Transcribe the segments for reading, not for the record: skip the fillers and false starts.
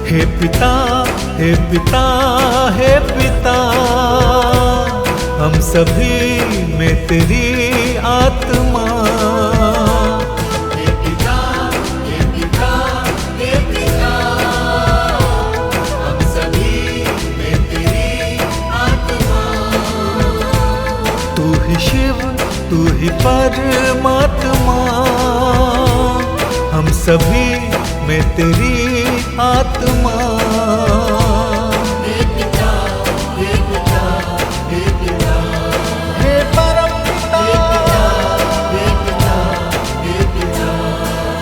हे पिता, हे पिता, हे पिता, हम सभी में तेरी आत्मा। हे पिता, हे पिता, हे पिता, हम सभी में तेरी आत्मा। तू ही शिव, तू ही परमात्मा, हम सभी में तेरी आत्मा। हे पिता, हे पिता, हे पिता, हे परम पिता, हे पिता, हे पिता,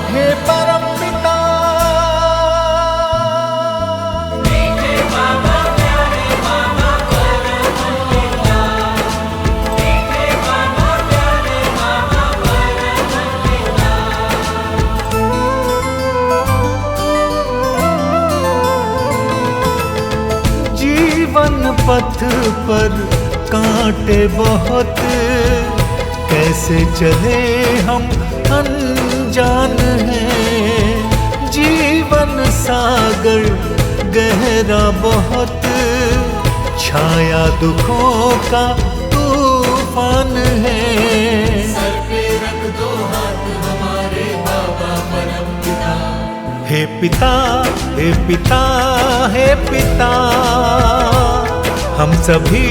हे परम पिता। जीवन पथ पर कांटे बहुत, कैसे चले हम अनजान हैं। जीवन सागर गहरा बहुत, छाया दुखों का तूफान है। सर पे रख दो हाथ हमारे बाबा परम पिता। हे पिता, हे पिता, हे पिता, हम सभी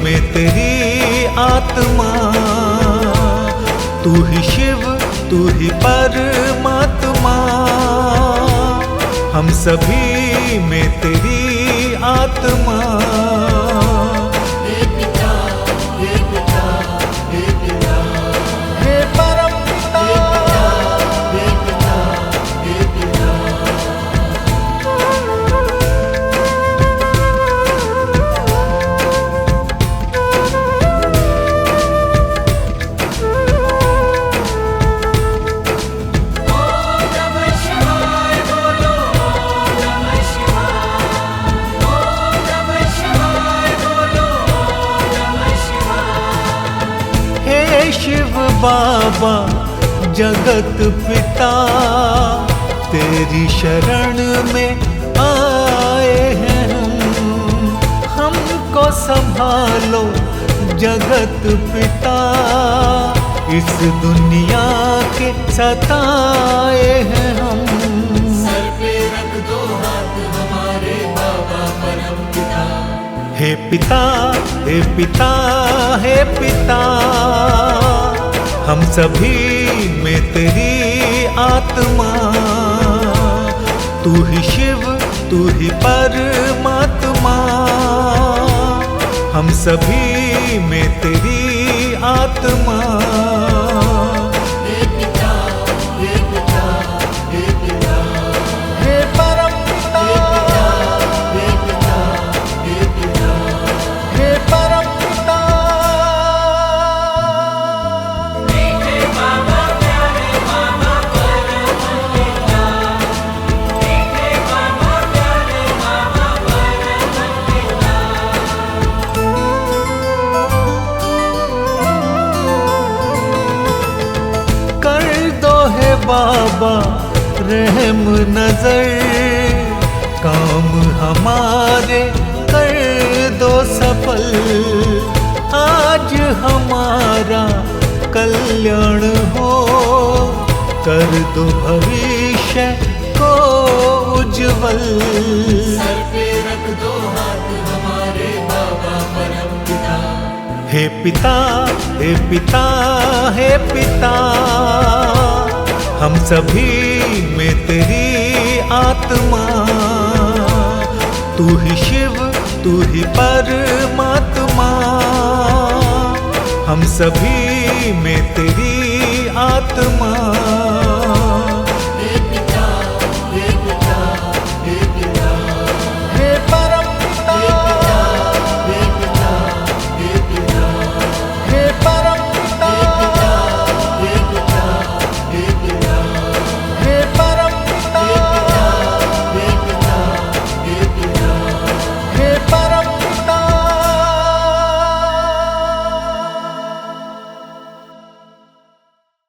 में तेरी आत्मा। तू ही शिव, तू ही परमात्मा, हम सभी में तेरी आत्मा। हे पिता, हे पिता, हे पिता, हे परम पिता, हे पिता, हे पिता। हे शिव बाबा जगत पिता, तेरी शरण में आए हैं हम। हमको संभालो जगत पिता, इस दुनिया के सताए हैं हम। सर पे रख दो हाथ हमारे बाबा परम पिता। हे पिता, हे पिता, हे पिता, हम सभी में तेरी आत्मा। तू ही शिव, तू ही परमात्मा, हम सभी में तेरी आत्मा। हे पिता, हे पिता, हे पिता, हे परम पिता, हे पिता, हे पिता, हे परम पिता। कर दो है बाबा रहम नजर, काम हमारे कर दो सफल। आज हमारा कल्याण हो, कर दो भविष्य को उज्जवल। सर पे रख दो हाथ हमारे बाबा परम पिता। हे पिता, हे पिता, हे पिता, हम सभी में तेरी आत्मा। तू ही शिव, तू ही परमात्मा, हम सभी में तेरी आत्मा।